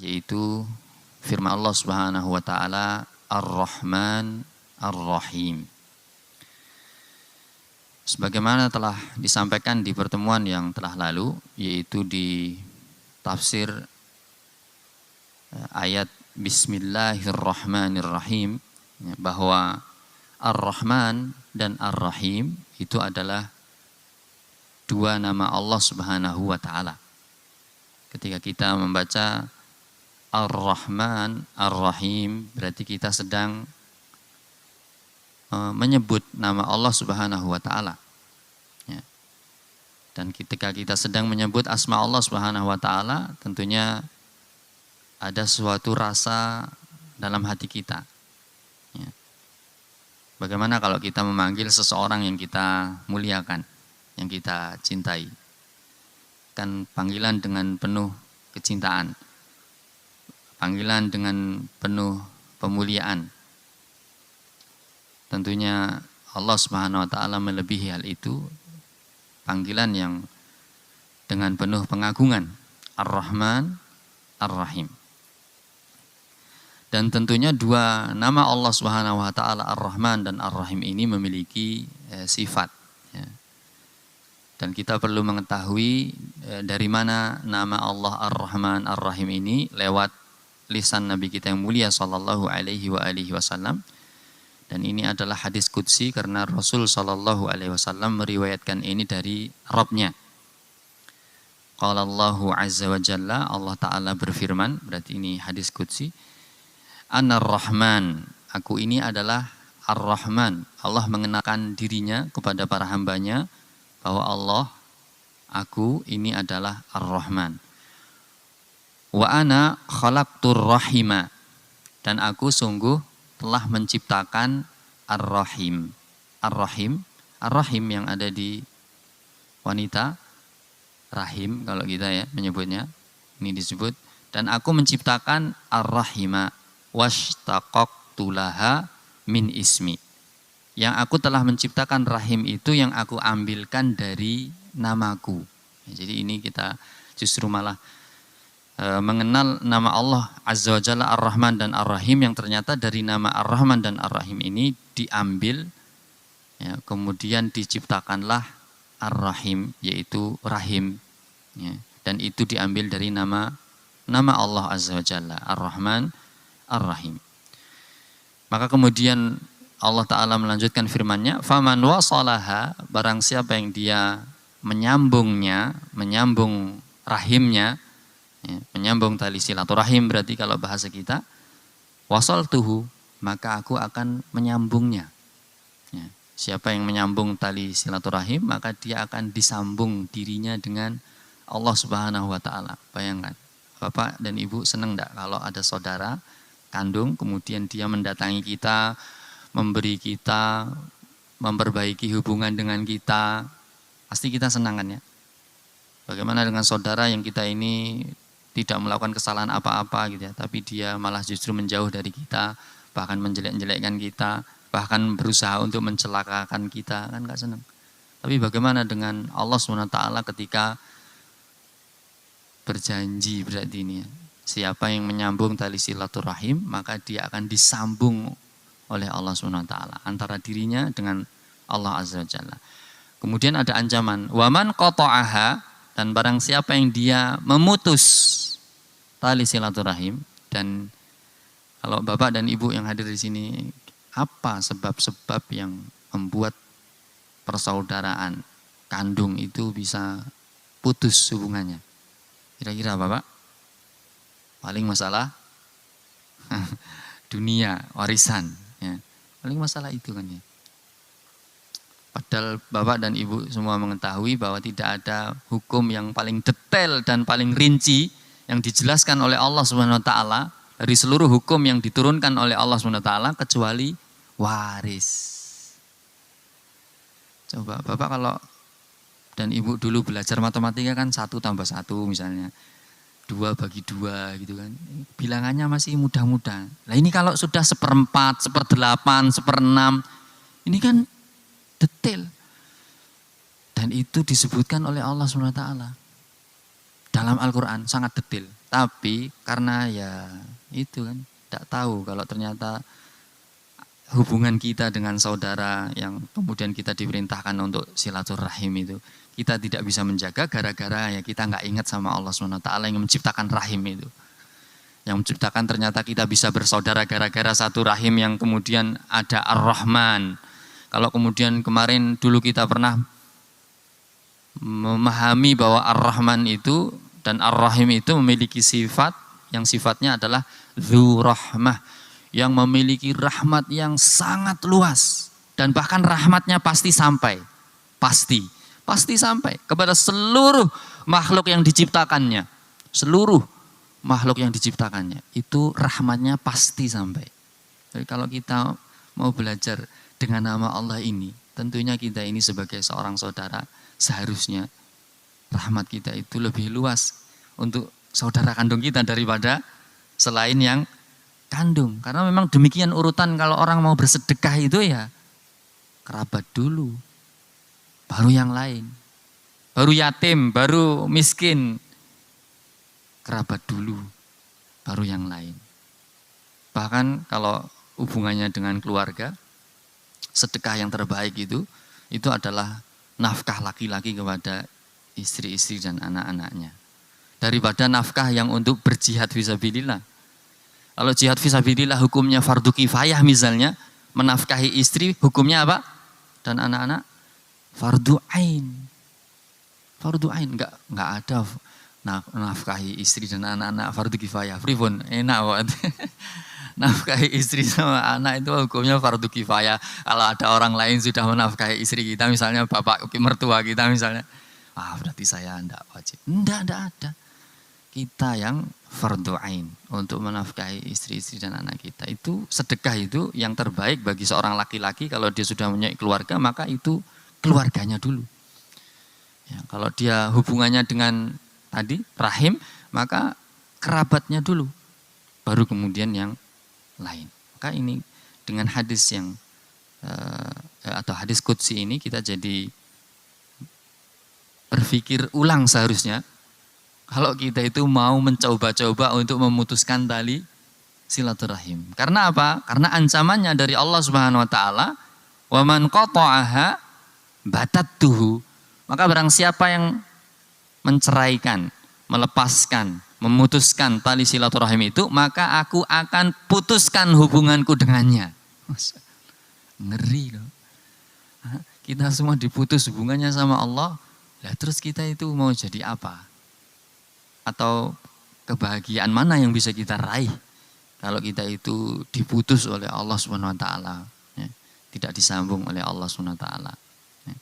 yaitu firman Allah Subhanahu wa taala Ar-Rahman Ar-Rahim. Sebagaimana telah disampaikan di pertemuan yang telah lalu, yaitu di tafsir ayat Bismillahirrahmanirrahim, bahwa Ar-Rahman dan Ar-Rahim itu adalah dua nama Allah Subhanahu wa taala. Ketika kita membaca Ar-Rahman Ar-Rahim, berarti kita sedang menyebut nama Allah Subhanahu wa taala. Ya. Dan ketika kita sedang menyebut asma Allah Subhanahu wa taala, tentunya ada suatu rasa dalam hati kita. Ya. Bagaimana kalau kita memanggil seseorang yang kita muliakan, yang kita cintai? Kan panggilan dengan penuh kecintaan, panggilan dengan penuh pemuliaan. Tentunya Allah Subhanahu wa taala melebihi hal itu, panggilan yang dengan penuh pengagungan, Ar-Rahman Ar-Rahim. Dan tentunya dua nama Allah Subhanahu wa taala Ar-Rahman dan Ar-Rahim ini memiliki sifat, ya. Dan kita perlu mengetahui dari mana nama Allah Ar-Rahman Ar-Rahim ini lewat lisan Nabi kita yang mulia sallallahu alaihi wasallam. Dan ini adalah hadis qudsi karena Rasul sallallahu alaihi wasallam meriwayatkan ini dari Rabbnya. Qala Allahu azza wa jalla, Allah taala berfirman, berarti ini hadis qudsi. Anar-Rahman, aku ini adalah Ar-Rahman. Allah mengenalkan dirinya kepada para hambanya bahwa Allah, aku ini adalah Ar-Rahman. Wa ana khalaqtur rahima, dan aku sungguh telah menciptakan Ar-Rahim. Ar-Rahim, Ar-Rahim yang ada di wanita, rahim kalau kita ya menyebutnya, ini disebut. Dan aku menciptakan Ar-Rahima washtaqaqtu laha min ismi. Yang aku telah menciptakan rahim itu yang aku ambilkan dari namaku. Jadi ini kita justru malah mengenal nama Allah Azza wa Jalla Ar-Rahman dan Ar-Rahim, yang ternyata dari nama Ar-Rahman dan Ar-Rahim ini diambil, ya, kemudian diciptakanlah Ar-Rahim, yaitu rahim, ya, dan itu diambil dari nama Allah Azza wa Jalla Ar-Rahman Ar-Rahim. Maka kemudian Allah Ta'ala melanjutkan firman-Nya, faman wasalaha, barang siapa yang dia menyambungnya, menyambung rahimnya, ya, menyambung tali silaturahim, berarti kalau bahasa kita, wasaltuhu, maka aku akan menyambungnya. Ya, siapa yang menyambung tali silaturahim, maka dia akan disambung dirinya dengan Allah Subhanahu wa taala. Bayangkan, Bapak dan Ibu senang enggak kalau ada saudara kandung kemudian dia mendatangi kita, memberi kita, memperbaiki hubungan dengan kita, pasti kita senang kan ya? Bagaimana dengan saudara yang kita ini tidak melakukan kesalahan apa-apa gitu ya, tapi dia malah justru menjauh dari kita, bahkan menjelek-jelekkan kita, bahkan berusaha untuk mencelakakan kita, kan gak senang. Tapi bagaimana dengan Allah SWT ketika berjanji, berarti ini ya, siapa yang menyambung tali silaturahim, maka dia akan disambung oleh Allah SWT antara dirinya dengan Allah Azza wa Jalla. Kemudian ada ancaman, waman qata'aha, dan barang siapa yang dia memutus tali silaturahim. Dan kalau Bapak dan Ibu yang hadir di sini, apa sebab-sebab yang membuat persaudaraan kandung itu bisa putus hubungannya? Kira-kira Bapak? Paling masalah dunia, warisan, ya. Paling masalah itu kan ya. Padahal Bapak dan Ibu semua mengetahui bahwa tidak ada hukum yang paling detail dan paling rinci yang dijelaskan oleh Allah Subhanahu wa taala dari seluruh hukum yang diturunkan oleh Allah Subhanahu wa taala kecuali waris. Coba Bapak kalau dan Ibu dulu belajar matematika kan 1 tambah 1 misalnya, 2 bagi 2 gitu kan. Bilangannya masih mudah-mudah. Nah ini kalau sudah 1/4, 1/8, 1/6, ini kan detail. Dan itu disebutkan oleh Allah SWT. dalam Al-Quran sangat detail. Tapi karena ya itu kan, tidak tahu kalau ternyata hubungan kita dengan saudara yang kemudian kita diperintahkan untuk silaturahim itu, kita tidak bisa menjaga gara-gara ya kita nggak ingat sama Allah SWT yang menciptakan rahim itu. Yang menciptakan ternyata kita bisa bersaudara gara-gara satu rahim yang kemudian ada Ar-Rahman. Kalau kemudian kemarin dulu kita pernah memahami bahwa Ar-Rahman itu dan Ar-Rahim itu memiliki sifat yang sifatnya adalah Dzu Rahmah, yang memiliki rahmat yang sangat luas dan bahkan rahmatnya pasti sampai, pasti sampai kepada seluruh makhluk yang diciptakannya, seluruh makhluk yang diciptakannya itu rahmatnya pasti sampai. Jadi kalau kita mau belajar dengan nama Allah ini, tentunya kita ini sebagai seorang saudara seharusnya rahmat kita itu lebih luas untuk saudara kandung kita daripada selain yang kandung. Karena memang demikian urutan kalau orang mau bersedekah itu ya kerabat dulu, baru yang lain, baru yatim, baru miskin, kerabat dulu, baru yang lain. Bahkan kalau hubungannya dengan keluarga, sedekah yang terbaik itu adalah nafkah laki-laki kepada istri-istri dan anak-anaknya, daripada nafkah yang untuk berjihad fisabilillah. Kalau jihad fisabilillah hukumnya fardu kifayah misalnya, menafkahi istri hukumnya apa? Dan anak-anak fardu ain. Fardu ain enggak ada nafkahi istri dan anak-anak fardu kifayah. Pripun? Enak banget. Nafkahi istri sama anak itu hukumnya fardu kifayah. Kalau ada orang lain sudah menafkahi istri kita, misalnya bapak mertua kita misalnya, berarti saya enggak wajib. Enggak ada. Kita yang fardu ain untuk menafkahi istri-istri dan anak kita. Itu sedekah itu yang terbaik bagi seorang laki-laki. Kalau dia sudah punya keluarga, maka itu keluarganya dulu. Ya, kalau dia hubungannya dengan tadi rahim, maka kerabatnya dulu, baru kemudian yang lain. Maka ini dengan hadis yang atau hadis qudsi ini kita jadi berpikir ulang seharusnya. Kalau kita itu mau mencoba-coba untuk memutuskan tali silaturahim. Karena apa? Karena ancamannya dari Allah Subhanahu wa taala, "Wa man qata'aha batattuhu." Maka barang siapa yang menceraikan, melepaskan, memutuskan tali silaturahim itu, maka aku akan putuskan hubunganku dengannya. Ngeri loh. Kita semua diputus hubungannya sama Allah. Lah terus kita itu mau jadi apa? Atau kebahagiaan mana yang bisa kita raih kalau kita itu diputus oleh Allah Subhanahu wa taala, ya, tidak disambung oleh Allah Subhanahu wa taala. Ya.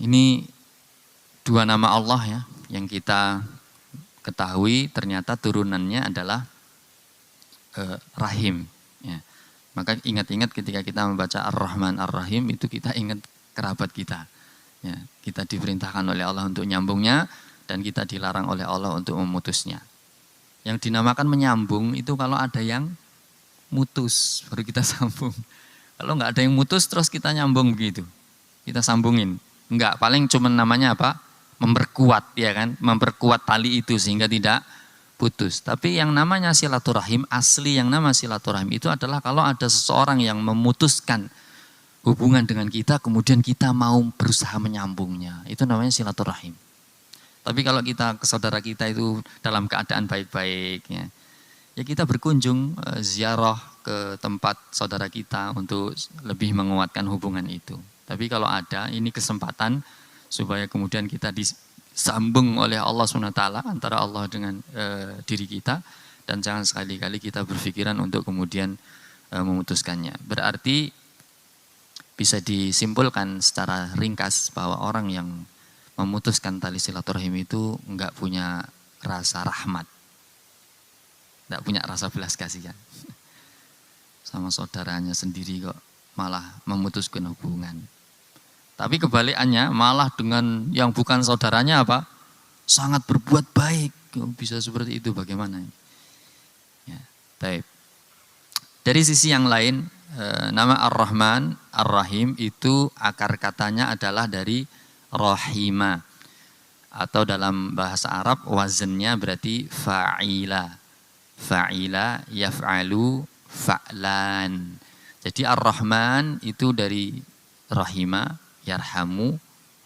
Ini dua nama Allah ya yang kita ketahui ternyata turunannya adalah Rahim. Ya. Maka ingat-ingat ketika kita membaca Ar-Rahman Ar-Rahim itu kita ingat kerabat kita. Ya, kita diperintahkan oleh Allah untuk nyambungnya, dan kita dilarang oleh Allah untuk memutusnya. Yang dinamakan menyambung itu kalau ada yang mutus, baru kita sambung. Kalau nggak ada yang mutus, terus kita nyambung begitu. Kita sambungin. Enggak, paling cuma namanya apa? Memperkuat, ya kan? Memperkuat tali itu sehingga tidak putus. Tapi yang namanya silaturahim, asli yang nama silaturahim itu adalah kalau ada seseorang yang memutuskan hubungan dengan kita, kemudian kita mau berusaha menyambungnya. Itu namanya silaturahim. Tapi kalau kita ke saudara kita itu dalam keadaan baik-baik, ya kita berkunjung ziarah ke tempat saudara kita untuk lebih menguatkan hubungan itu. Tapi kalau ada ini kesempatan supaya kemudian kita disambung oleh Allah SWT antara Allah dengan diri kita, dan jangan sekali-kali kita berpikiran untuk kemudian memutuskannya. Berarti bisa disimpulkan secara ringkas bahwa orang yang memutuskan tali silaturahim itu enggak punya rasa rahmat, enggak punya rasa belas kasihan sama saudaranya sendiri, kok malah memutuskan hubungan. Tapi kebalikannya malah dengan yang bukan saudaranya apa? Sangat berbuat baik. Bisa seperti itu bagaimana? Ya, baik. Dari sisi yang lain, nama Ar-Rahman, Ar-Rahim itu akar katanya adalah dari Rahima. atau dalam bahasa Arab wazannya berarti fa'ila. Fa'ila yaf'alu fa'lan. Jadi Ar-Rahman itu dari rahima, yarhamu,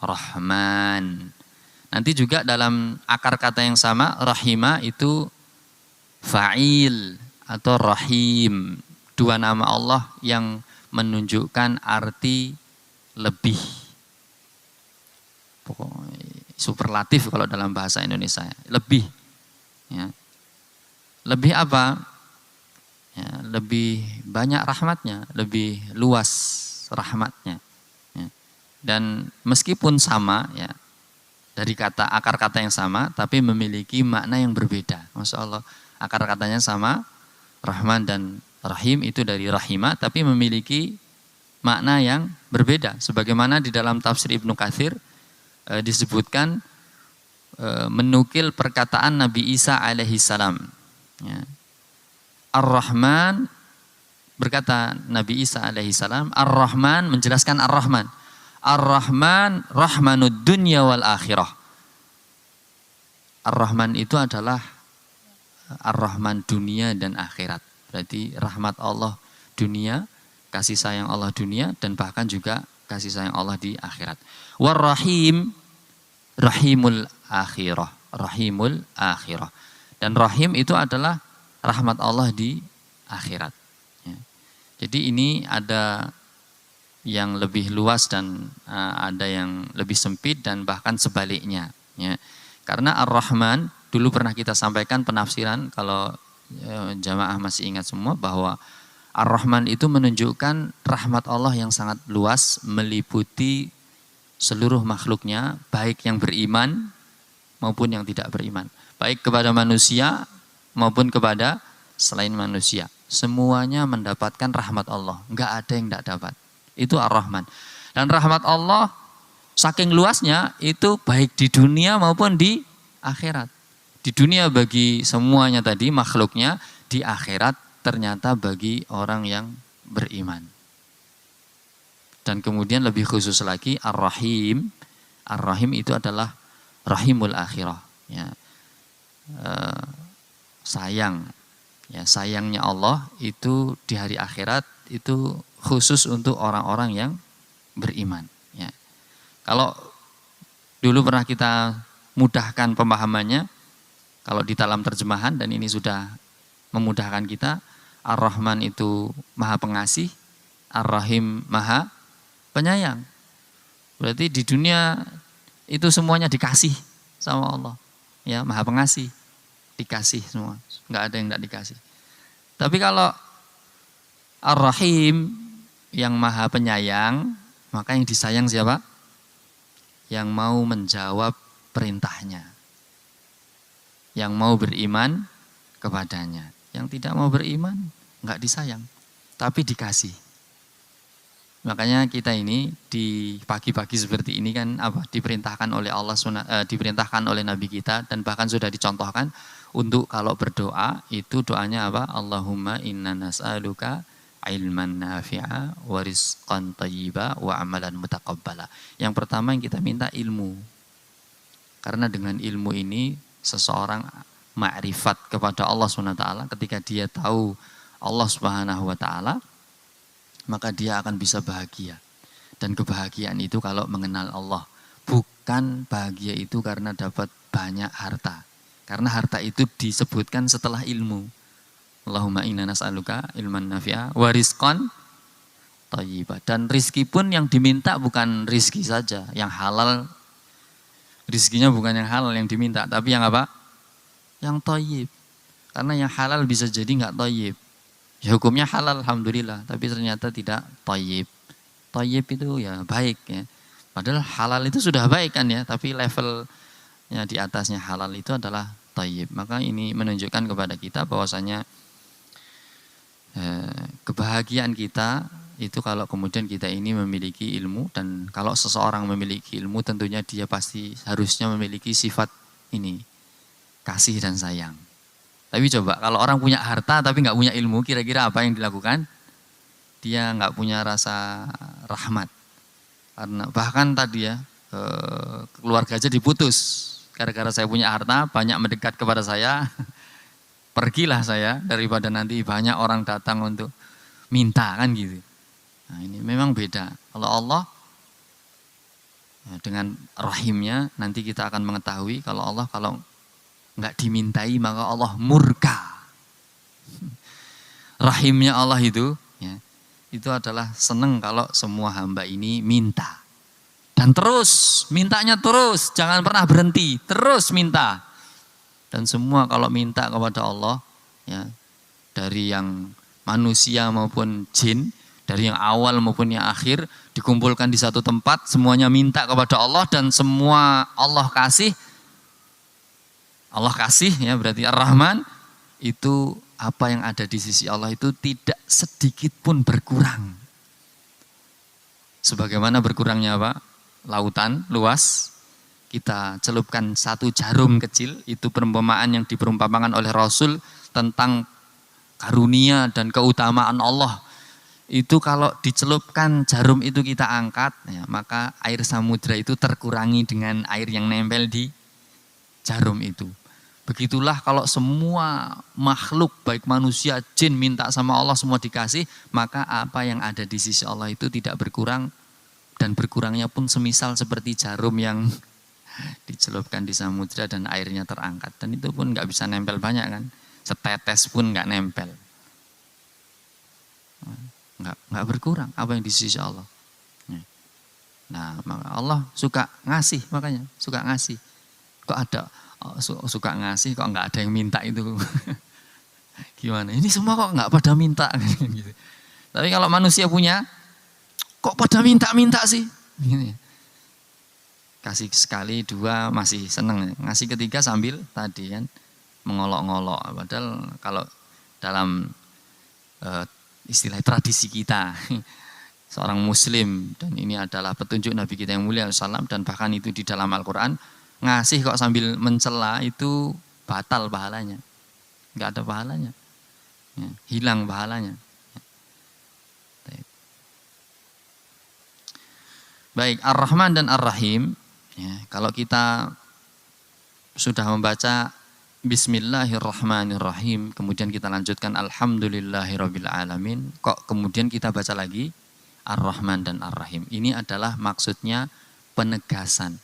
rahman. Nanti juga dalam akar kata yang sama, rahima itu fa'il atau rahim. Dua nama Allah yang menunjukkan arti lebih. Pokoknya superlatif kalau dalam bahasa Indonesia. Lebih. Ya. Lebih apa? Ya, lebih banyak rahmatnya, lebih luas rahmatnya. Ya. Dan meskipun sama, ya, dari kata akar kata yang sama, tapi memiliki makna yang berbeda. Masya Allah, akar katanya sama, Rahman dan Rahim itu dari rahimah, tapi memiliki makna yang berbeda. Sebagaimana di dalam tafsir Ibnu Katsir disebutkan menukil perkataan Nabi Isa alaihi salam. Ya. Ar-Rahman, berkata Nabi Isa alaihi salam, Ar-Rahman, menjelaskan Ar-Rahman. Ar-Rahman rahmanud dunya wal akhirah. Ar-Rahman itu adalah Ar-Rahman dunia dan akhirat. Berarti rahmat Allah dunia, kasih sayang Allah dunia, dan bahkan juga kasih sayang Allah di akhirat. War-Rahim, rahimul akhirah. Rahimul akhirah. Dan rahim itu adalah rahmat Allah di akhirat. Ya. Jadi ini ada yang lebih luas dan ada yang lebih sempit dan bahkan sebaliknya. Ya. Karena Ar-Rahman, dulu pernah kita sampaikan penafsiran, kalau jamaah masih ingat semua, bahwa Ar-Rahman itu menunjukkan rahmat Allah yang sangat luas, meliputi seluruh makhluknya, baik yang beriman maupun yang tidak beriman. Baik kepada manusia maupun kepada selain manusia. Semuanya mendapatkan rahmat Allah. Enggak ada yang tidak dapat. Itu Ar-Rahman. Dan rahmat Allah saking luasnya itu baik di dunia maupun di akhirat. Di dunia bagi semuanya tadi makhluknya, di akhirat ternyata bagi orang yang beriman. Dan kemudian lebih khusus lagi Ar-Rahim. Ar-Rahim itu adalah rahimul akhirah. Ya. Sayang. Ya, sayangnya Allah itu di hari akhirat itu khusus untuk orang-orang yang beriman. Ya. Kalau dulu pernah kita mudahkan pemahamannya, kalau di dalam terjemahan, dan ini sudah memudahkan kita, Ar-Rahman itu maha pengasih, Ar-Rahim maha penyayang. Berarti di dunia itu semuanya dikasih sama Allah. Ya, maha pengasih, dikasih semua, nggak ada yang nggak dikasih. Tapi kalau Ar-Rahim yang maha penyayang, maka yang disayang siapa? Yang mau menjawab perintahnya, yang mau beriman kepadanya. Yang tidak mau beriman nggak disayang, tapi dikasih. Makanya kita ini di pagi-pagi seperti ini kan apa? Diperintahkan oleh Allah, diperintahkan oleh Nabi kita, dan bahkan sudah dicontohkan untuk kalau berdoa itu doanya apa? Allahumma inna nas'aluka ilman nafi'a wa rizqan thayyiba wa amalan mutaqabbala. Yang pertama yang kita minta ilmu. Karena dengan ilmu ini seseorang ma'rifat kepada Allah SWT, ketika dia tahu Allah Subhanahu wa taala, maka dia akan bisa bahagia. Dan kebahagiaan itu kalau mengenal Allah. Bukan bahagia itu karena dapat banyak harta. Karena harta itu disebutkan setelah ilmu. Allahumma inna nas'aluka ilman nafi'a wa rizqan thayyiba. Dan rizki pun yang diminta bukan rizki saja. Yang halal, rizkinya bukan yang halal yang diminta. Tapi yang apa? Yang thayyib. Karena yang halal bisa jadi enggak thayyib. Ya, hukumnya halal alhamdulillah, tapi ternyata tidak thayyib. Thayyib itu ya baik ya. Padahal halal itu sudah baik kan ya, tapi levelnya di atasnya halal itu adalah thayyib. Maka ini menunjukkan kepada kita bahwasanya kebahagiaan kita itu kalau kemudian kita ini memiliki ilmu, dan kalau seseorang memiliki ilmu tentunya dia pasti harusnya memiliki sifat ini, kasih dan sayang. Tapi coba kalau orang punya harta tapi nggak punya ilmu, kira-kira apa yang dilakukan? Dia nggak punya rasa rahmat. Karena bahkan tadi ya keluarga aja diputus gara-gara saya punya harta, banyak mendekat kepada saya, pergilah saya daripada nanti banyak orang datang untuk minta kan gitu. Nah ini memang beda. Kalau Allah ya, dengan rahimnya nanti kita akan mengetahui kalau Allah kalau nggak dimintai maka Allah murka. Rahimnya Allah itu ya, itu adalah seneng kalau semua hamba ini minta. Dan terus, mintanya terus, jangan pernah berhenti, terus minta. Dan semua kalau minta kepada Allah, ya dari yang manusia maupun jin, dari yang awal maupun yang akhir, dikumpulkan di satu tempat, semuanya minta kepada Allah dan semua Allah kasih ya berarti Ar-Rahman, itu apa yang ada di sisi Allah itu tidak sedikit pun berkurang. Sebagaimana berkurangnya apa? Lautan luas, kita celupkan satu jarum kecil, itu perumpamaan yang diperumpamakan oleh Rasul tentang karunia dan keutamaan Allah. Itu kalau dicelupkan jarum itu kita angkat, ya, maka air samudra itu terkurangi dengan air yang nempel di jarum itu. Begitulah kalau semua makhluk baik manusia, jin minta sama Allah semua dikasih, maka apa yang ada di sisi Allah itu tidak berkurang. Dan berkurangnya pun semisal seperti jarum yang dicelupkan di samudra dan airnya terangkat. Dan itu pun nggak bisa nempel banyak kan. Setetes pun nggak nempel. Nggak berkurang apa yang di sisi Allah. Nah maka Allah suka ngasih, makanya suka ngasih. Kok ada suka ngasih kok nggak ada yang minta itu. Gimana? Ini semua kok nggak pada minta. Gitu. Tapi kalau manusia punya, kok pada minta-minta sih? Gini. Kasih sekali, dua masih seneng. Ngasih ketiga sambil tadi kan mengolok-ngolok. Padahal kalau dalam istilah tradisi kita, seorang muslim, dan ini adalah petunjuk Nabi kita yang mulia SAW, dan bahkan itu di dalam Al-Quran, ngasih kok sambil mencela itu batal pahalanya. Nggak ada pahalanya. Ya, hilang pahalanya. Baik, Ar-Rahman dan Ar-Rahim, ya, kalau kita sudah membaca Bismillahirrahmanirrahim, kemudian kita lanjutkan Alhamdulillahirrabbilalamin, kok kemudian kita baca lagi Ar-Rahman dan Ar-Rahim. Ini adalah maksudnya penegasan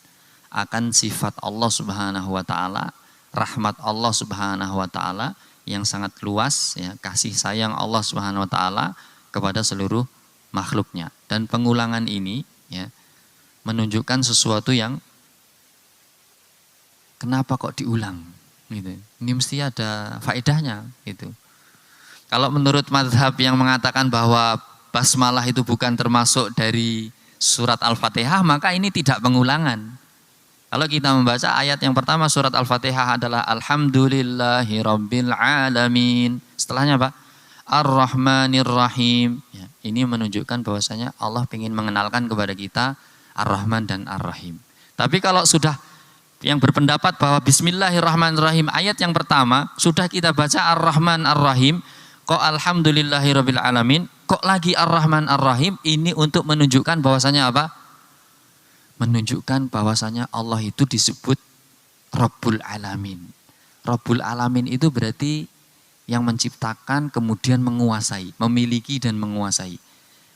akan sifat Allah Subhanahu wa Ta'ala, rahmat Allah Subhanahu wa Ta'ala yang sangat luas, ya, kasih sayang Allah Subhanahu wa Ta'ala kepada seluruh makhluknya. Dan pengulangan ini, ya, menunjukkan sesuatu yang kenapa kok diulang gitu. Ini mesti ada faedahnya gitu. Kalau menurut mazhab yang mengatakan bahwa basmalah itu bukan termasuk dari surat Al-Fatihah, maka ini tidak pengulangan. Kalau kita membaca ayat yang pertama surat Al-Fatihah adalah Alhamdulillahirabbil alamin. Setelahnya apa? Ar-Rahmanir-Rahim. Ya, ini menunjukkan bahwasanya Allah ingin mengenalkan kepada kita Ar-Rahman dan Ar-Rahim. Tapi kalau sudah yang berpendapat bahwa Bismillahirrahmanirrahim ayat yang pertama sudah kita baca Ar-Rahman Ar-Rahim, kok Alhamdulillahirabbil alamin, kok lagi Ar-Rahman Ar-Rahim, ini untuk menunjukkan bahwasanya apa? Menunjukkan bahwasanya Allah itu disebut Rabbul Alamin. Rabbul Alamin itu berarti yang menciptakan kemudian menguasai, memiliki dan menguasai.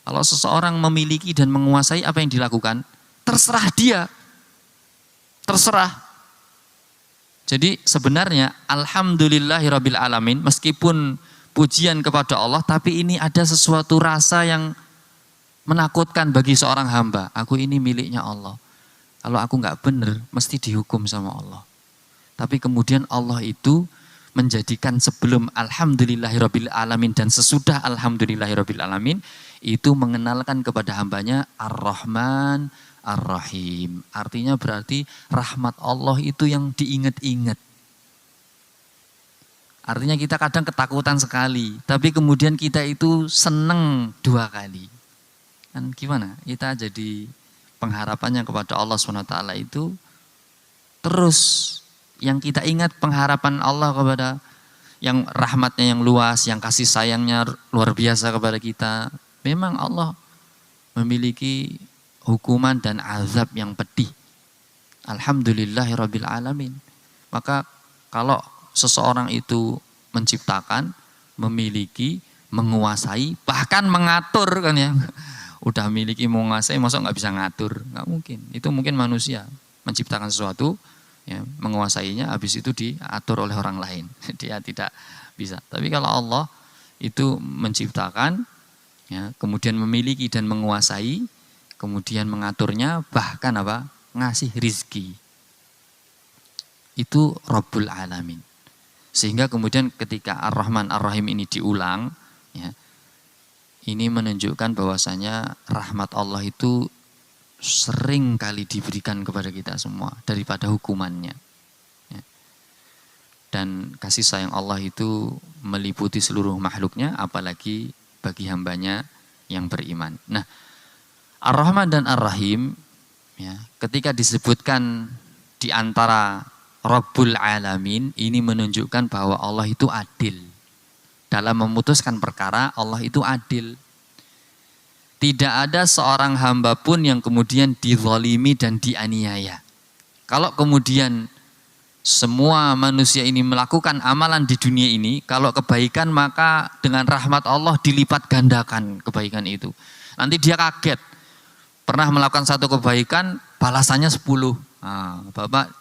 Kalau seseorang memiliki dan menguasai, apa yang dilakukan? Terserah dia. Terserah. Jadi sebenarnya Alhamdulillahirabbil alamin, meskipun pujian kepada Allah, tapi ini ada sesuatu rasa yang menakutkan bagi seorang hamba. Aku ini miliknya Allah. Kalau aku nggak benar, mesti dihukum sama Allah. Tapi kemudian Allah itu menjadikan sebelum Alhamdulillahirabbil alamin dan sesudah Alhamdulillahirabbil alamin itu mengenalkan kepada hambanya Ar-Rahman Ar-Rahim. Artinya berarti rahmat Allah itu yang diingat-ingat. Artinya kita kadang ketakutan sekali, tapi kemudian kita itu seneng 2 kali. Kan gimana? Kita jadi pengharapannya kepada Allah SWT itu terus. Yang kita ingat pengharapan Allah kepada yang rahmatnya yang luas, yang kasih sayangnya luar biasa kepada kita. Memang Allah memiliki hukuman dan azab yang pedih. Alhamdulillahirabbil alamin. Maka kalau seseorang itu menciptakan, memiliki, menguasai, bahkan mengatur kan ya. Udah miliki, menguasai, masa nggak bisa ngatur? Nggak mungkin. Itu mungkin manusia menciptakan sesuatu, ya, menguasainya, habis itu diatur oleh orang lain. Dia tidak bisa. Tapi kalau Allah itu menciptakan, ya, kemudian memiliki dan menguasai, kemudian mengaturnya, bahkan apa? Ngasih rizki. Itu Rabbul Alamin. Sehingga kemudian ketika Ar-Rahman Ar-Rahim ini diulang, ya, ini menunjukkan bahwasanya rahmat Allah itu sering kali diberikan kepada kita semua daripada hukumannya. Ya. Dan kasih sayang Allah itu meliputi seluruh makhluknya, apalagi bagi hambanya yang beriman. Nah, Ar-Rahman dan Ar-Rahim, ya, ketika disebutkan di antara Rabbul Alamin, ini menunjukkan bahwa Allah itu adil. Dalam memutuskan perkara, Allah itu adil. Tidak ada seorang hamba pun yang kemudian dizalimi dan dianiaya. Kalau kemudian semua manusia ini melakukan amalan di dunia ini, kalau kebaikan maka dengan rahmat Allah dilipat gandakan kebaikan itu. Nanti dia kaget, pernah melakukan satu kebaikan, balasannya 10. Nah, Bapak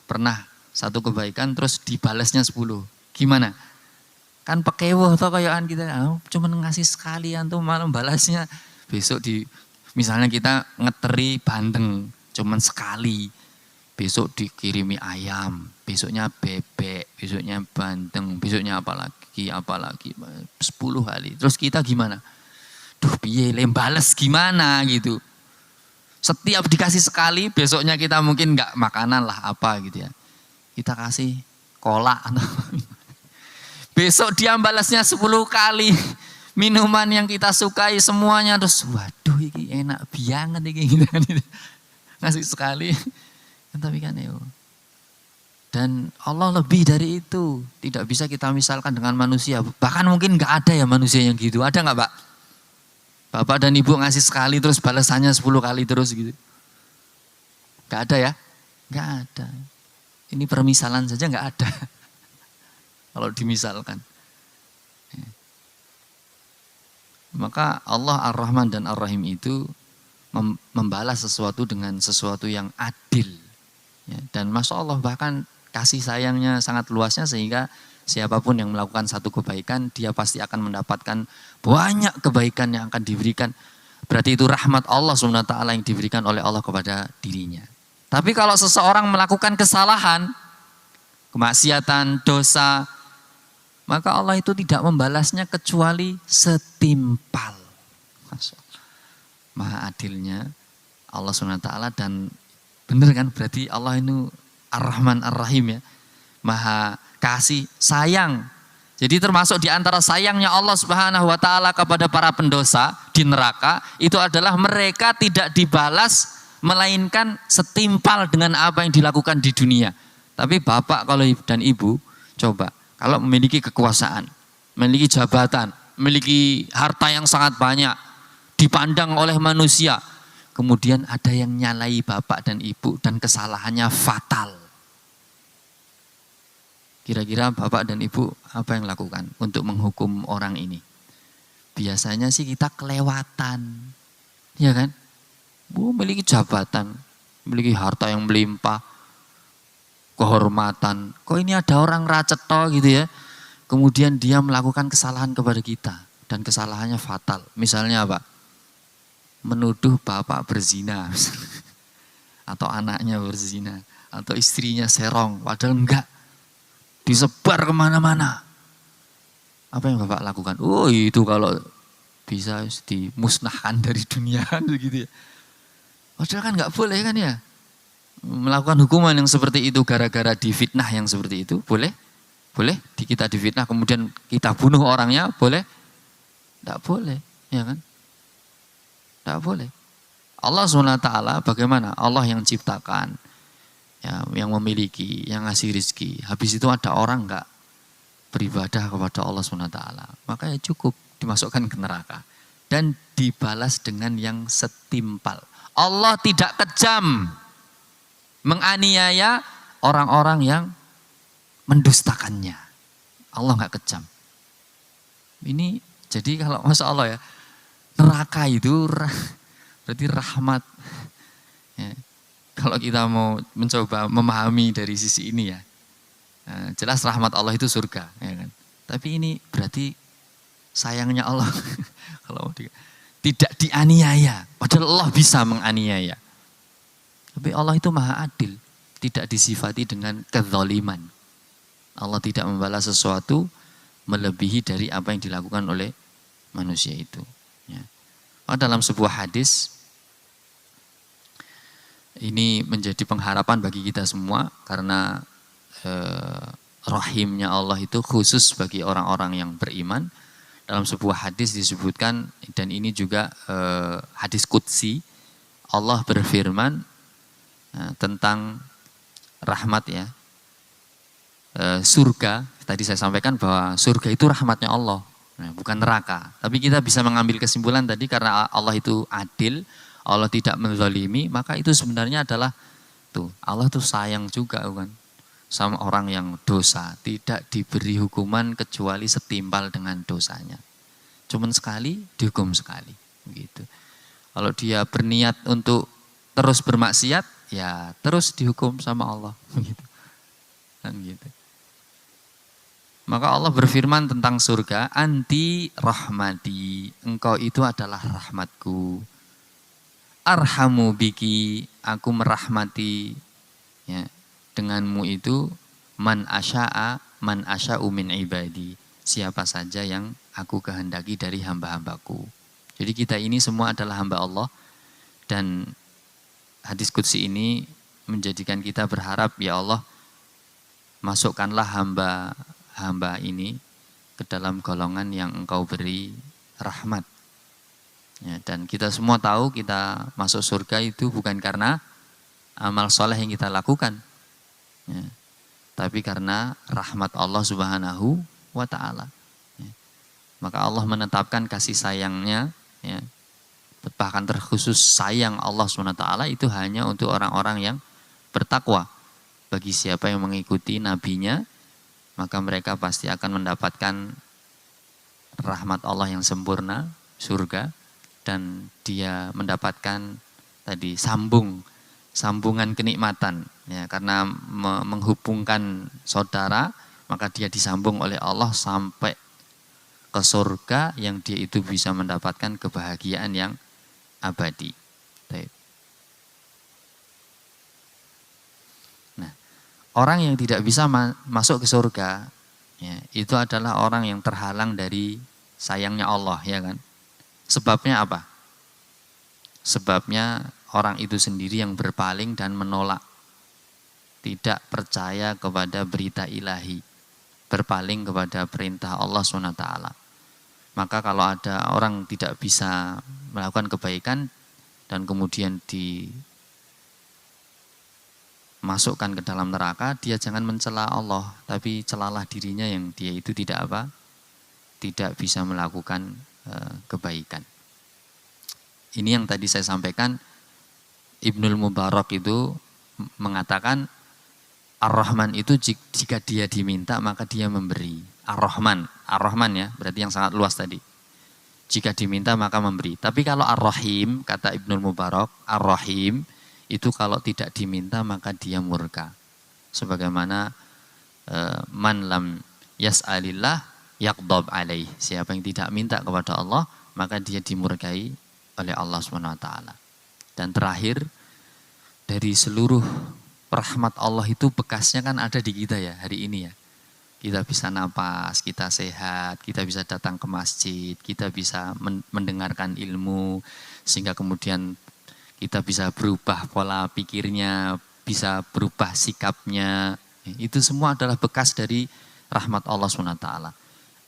pernah satu kebaikan terus dibalasnya 10. Gimana? Kan pekewoh toh kayaan kita, cuma ngasih sekalian tuh malam balasnya. Besok misalnya kita ngeteri bandeng cuman sekali, besok dikirimi ayam, besoknya bebek, besoknya bandeng, besoknya apalagi 10 kali. Terus kita gimana? Duh piye bales gimana gitu. Setiap dikasih sekali, besoknya kita mungkin nggak makanan lah apa gitu ya. Kita kasih kolak. Besok dia balasnya 10 kali. Minuman yang kita sukai semuanya, terus waduh ini enak banget ini gitu kan. Ngasih sekali. Tapi kan ya. Dan Allah lebih dari itu. Tidak bisa kita misalkan dengan manusia. Bahkan mungkin nggak ada ya manusia yang gitu. Ada nggak Pak? Bapak dan Ibu ngasih sekali terus balasannya 10 kali terus gitu. Nggak ada ya? Nggak ada. Ini permisalan saja nggak ada. Kalau dimisalkan. Maka Allah Ar-Rahman dan Ar-Rahim itu membalas sesuatu dengan sesuatu yang adil. Ya, dan Masya Allah bahkan kasih sayangnya sangat luasnya sehingga siapapun yang melakukan satu kebaikan, dia pasti akan mendapatkan banyak kebaikan yang akan diberikan. Berarti itu rahmat Allah SWT yang diberikan oleh Allah kepada dirinya. Tapi kalau seseorang melakukan kesalahan, kemaksiatan, dosa, maka Allah itu tidak membalasnya kecuali setimpal. Maha adilnya Allah SWT dan benar kan berarti Allah itu Ar-Rahman Ar-Rahim ya. Maha kasih, sayang. Jadi termasuk di antara sayangnya Allah Subhanahu wa taala kepada para pendosa di neraka itu adalah mereka tidak dibalas melainkan setimpal dengan apa yang dilakukan di dunia. Tapi Bapak kalau dan Ibu coba kalau memiliki kekuasaan, memiliki jabatan, memiliki harta yang sangat banyak, dipandang oleh manusia, kemudian ada yang nyalai Bapak dan Ibu dan kesalahannya fatal. Kira-kira Bapak dan Ibu apa yang lakukan untuk menghukum orang ini? Biasanya sih kita kelewatan, ya kan? Memiliki jabatan, memiliki harta yang melimpah, kehormatan. Kok ini ada orang raceto gitu ya. Kemudian dia melakukan kesalahan kepada kita dan kesalahannya fatal. Misalnya apa? Menuduh bapak berzina atau anaknya berzina atau istrinya serong padahal enggak. Disebar kemana-mana. Apa yang Bapak lakukan? Oh itu kalau bisa dimusnahkan dari dunia gitu ya. Padahal kan enggak boleh kan ya. Melakukan hukuman yang seperti itu gara-gara difitnah yang seperti itu, boleh? Boleh kita difitnah kemudian kita bunuh orangnya, boleh? Tidak boleh, ya kan? Tidak boleh. Allah SWT bagaimana? Allah yang ciptakan, ya, yang memiliki, yang ngasih rizki. Habis itu ada orang enggak beribadah kepada Allah SWT, maka ya cukup dimasukkan ke neraka. Dan dibalas dengan yang setimpal. Allah tidak kejam. menganiaya orang-orang yang mendustakannya. Allah nggak kejam. Ini jadi kalau Masya Allah ya, neraka itu berarti rahmat. Ya, kalau kita mau mencoba memahami dari sisi ini ya, jelas rahmat Allah itu surga, ya kan. Tapi ini berarti sayangnya Allah kalau tidak dianiaya, padahal Allah bisa menganiaya. Tapi Allah itu maha adil, tidak disifati dengan kezaliman. Allah tidak membalas sesuatu melebihi dari apa yang dilakukan oleh manusia itu. Ya. Dalam sebuah hadis, ini menjadi pengharapan bagi kita semua karena rahimnya Allah itu khusus bagi orang-orang yang beriman. Dalam sebuah hadis disebutkan, dan ini juga hadis qudsi, Allah berfirman tentang rahmat ya. Surga, tadi saya sampaikan bahwa surga itu rahmatnya Allah, bukan neraka. Tapi kita bisa mengambil kesimpulan tadi karena Allah itu adil, Allah tidak menzalimi, maka itu sebenarnya adalah Allah tuh sayang juga kan sama orang yang dosa, tidak diberi hukuman kecuali setimpal dengan dosanya. Cuman sekali dihukum sekali, gitu. Kalau dia berniat untuk terus bermaksiat, ya terus dihukum sama Allah, gitu. Kan gitu. Maka Allah berfirman tentang surga, anti rahmati, engkau itu adalah rahmatku. Arhamu biki, aku merahmati ya, denganmu itu man asya'u min ibadi, siapa saja yang aku kehendaki dari hamba-hambaku. Jadi kita ini semua adalah hamba Allah, dan hadis qudsi ini menjadikan kita berharap, ya Allah masukkanlah hamba ini ke dalam golongan yang engkau beri rahmat. Ya, dan kita semua tahu kita masuk surga itu bukan karena amal soleh yang kita lakukan, ya, tapi karena rahmat Allah Subhanahu wa Ta'ala. Ya. Maka Allah menetapkan kasih sayangnya, ya, bahkan terkhusus sayang Allah Subhanahu wa Ta'ala itu hanya untuk orang-orang yang bertakwa. Bagi siapa yang mengikuti nabinya, maka mereka pasti akan mendapatkan rahmat Allah yang sempurna, surga. Dan dia mendapatkan tadi sambungan kenikmatan, ya, karena menghubungkan saudara, maka dia disambung oleh Allah sampai ke surga yang dia itu bisa mendapatkan kebahagiaan yang abadi. Nah, orang yang tidak bisa masuk ke surga, ya, itu adalah orang yang terhalang dari sayangnya Allah, ya kan? Sebabnya apa? Sebabnya orang itu sendiri yang berpaling dan menolak, tidak percaya kepada berita ilahi, berpaling kepada perintah Allah SWT. Maka kalau ada orang tidak bisa melakukan kebaikan dan kemudian dimasukkan ke dalam neraka, dia jangan mencela Allah, tapi celalah dirinya yang dia itu tidak bisa melakukan kebaikan. Ini yang tadi saya sampaikan, Ibnul Mubarak itu mengatakan Ar-Rahman itu jika dia diminta maka dia memberi. Ar-Rahman ya, berarti yang sangat luas tadi. Jika diminta maka memberi. Tapi kalau Ar-Rahim, kata Ibnul Mubarak, Ar-Rahim itu kalau tidak diminta maka dia murka. Sebagaimana man lam yas'alillah yaqdab alaih, siapa yang tidak minta kepada Allah maka dia dimurkai oleh Allah SWT. Dan terakhir, dari seluruh rahmat Allah itu bekasnya kan ada di kita ya hari ini ya. Kita bisa napas, kita sehat, kita bisa datang ke masjid, kita bisa mendengarkan ilmu, sehingga kemudian kita bisa berubah pola pikirnya, bisa berubah sikapnya. Itu semua adalah bekas dari rahmat Allah SWT.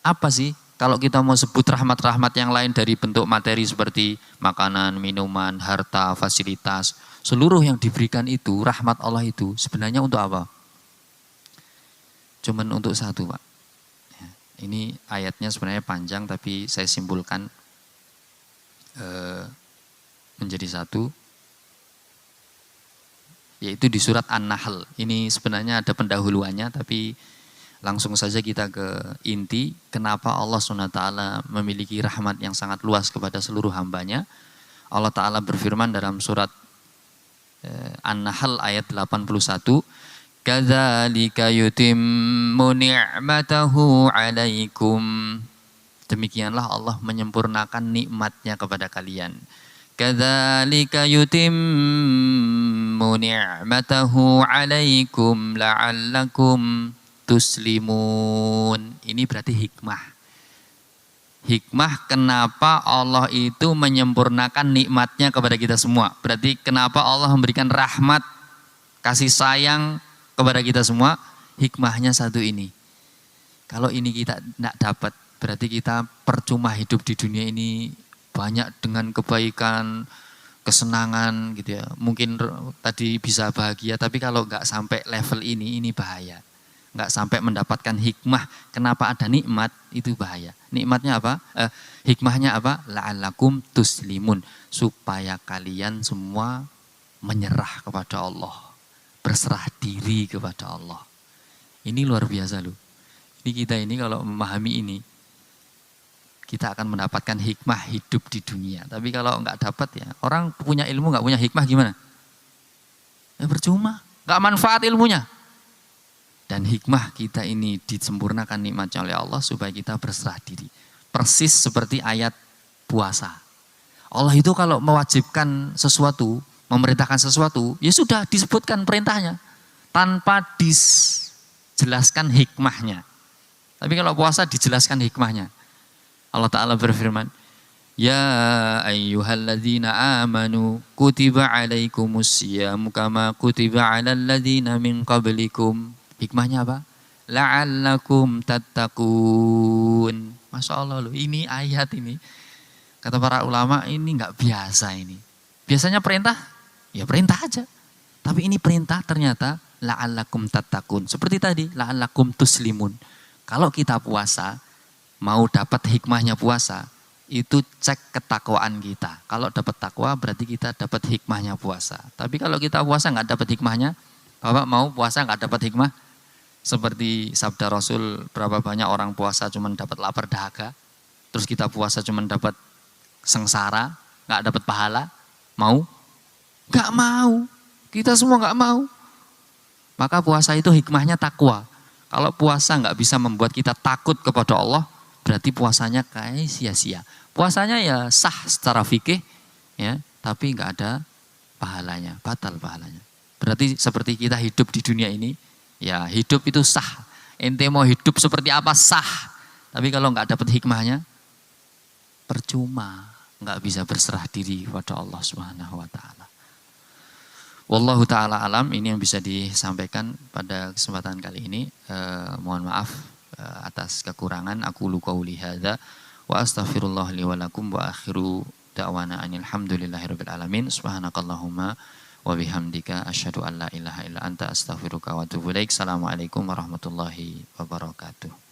Apa sih kalau kita mau sebut rahmat-rahmat yang lain dari bentuk materi seperti makanan, minuman, harta, fasilitas, seluruh yang diberikan itu, rahmat Allah itu sebenarnya untuk apa? Cuman untuk satu, Pak. Ini ayatnya sebenarnya panjang tapi saya simpulkan menjadi satu. yaitu di surat An-Nahl. Ini sebenarnya ada pendahuluannya, tapi langsung saja kita ke inti. Kenapa Allah SWT memiliki rahmat yang sangat luas kepada seluruh hambanya. Allah Ta'ala berfirman dalam surat An-Nahl ayat 81. Kadzalika yutimmu ni'matahu 'alaikum. Demikianlah Allah menyempurnakan nikmatnya kepada kalian. Kadzalika yutimmu ni'matahu 'alaikum la'allakum tuslimun. Ini berarti hikmah. Hikmah kenapa Allah itu menyempurnakan nikmatnya kepada kita semua. Berarti kenapa Allah memberikan rahmat, kasih sayang kepada kita semua. Hikmahnya satu ini. Kalau ini kita tidak dapat, berarti kita percuma hidup di dunia ini, banyak dengan kebaikan, kesenangan gitu ya. Mungkin tadi bisa bahagia, tapi kalau nggak sampai level ini bahaya. Nggak sampai mendapatkan hikmah, kenapa ada nikmat, itu bahaya. Nikmatnya apa? Hikmahnya apa? La'allakum tuslimun. Supaya kalian semua menyerah kepada Allah. Berserah diri kepada Allah. Ini luar biasa loh. Ini kita ini kalau memahami ini, kita akan mendapatkan hikmah hidup di dunia. Tapi kalau nggak dapat ya, orang punya ilmu nggak punya hikmah gimana? Ya percuma, nggak manfaat ilmunya. Dan hikmah kita ini disempurnakan nikmatnya oleh Allah supaya kita berserah diri. Persis seperti ayat puasa. Allah itu kalau mewajibkan sesuatu, memerintahkan sesuatu, ya sudah disebutkan perintahnya. Tanpa dijelaskan hikmahnya. Tapi kalau puasa dijelaskan hikmahnya. Allah Ta'ala berfirman, Ya ayyuhalladzina amanu kutiba alaikumus siyamu kama kutiba alal ladzina min qablikum. Hikmahnya apa? La'allakum tattaqun. Masya Allah loh, ini ayat ini. Kata para ulama ini nggak biasa ini. Biasanya perintah, ya perintah aja. Tapi ini perintah ternyata la'allakum tattaqun. Seperti tadi, la'allakum tuslimun. Kalau kita puasa, mau dapat hikmahnya puasa, itu cek ketakwaan kita. Kalau dapat takwa berarti kita dapat hikmahnya puasa. Tapi kalau kita puasa nggak dapat hikmahnya, Bapak mau puasa nggak dapat hikmah? Seperti sabda Rasul, berapa banyak orang puasa cuma dapat lapar dahaga, terus kita puasa cuma dapat sengsara, nggak dapat pahala. Mau? Nggak mau. Kita semua nggak mau. Maka puasa itu hikmahnya takwa. Kalau puasa nggak bisa membuat kita takut kepada Allah, berarti puasanya kayak sia-sia. Puasanya ya sah secara fikih, ya, tapi nggak ada pahalanya, batal pahalanya. Berarti seperti kita hidup di dunia ini, ya hidup itu sah. Ente mau hidup seperti apa sah. Tapi kalau nggak dapat hikmahnya, percuma. Nggak bisa berserah diri kepada Allah Subhanahu Wa Taala. Wallahu taala alam, ini yang bisa disampaikan pada kesempatan kali ini. Mohon maaf atas kekurangan. Aku qauli hadza wa astaghfirullah li wa lakum wa akhiru da'wana anil hamdulillahirabbil alamin. Subhanakallahumma wa bihamdika asyhadu an la ilaha illa anta astaghfiruka wa atubu ilaik. Assalamualaikum warahmatullahi wabarakatuh.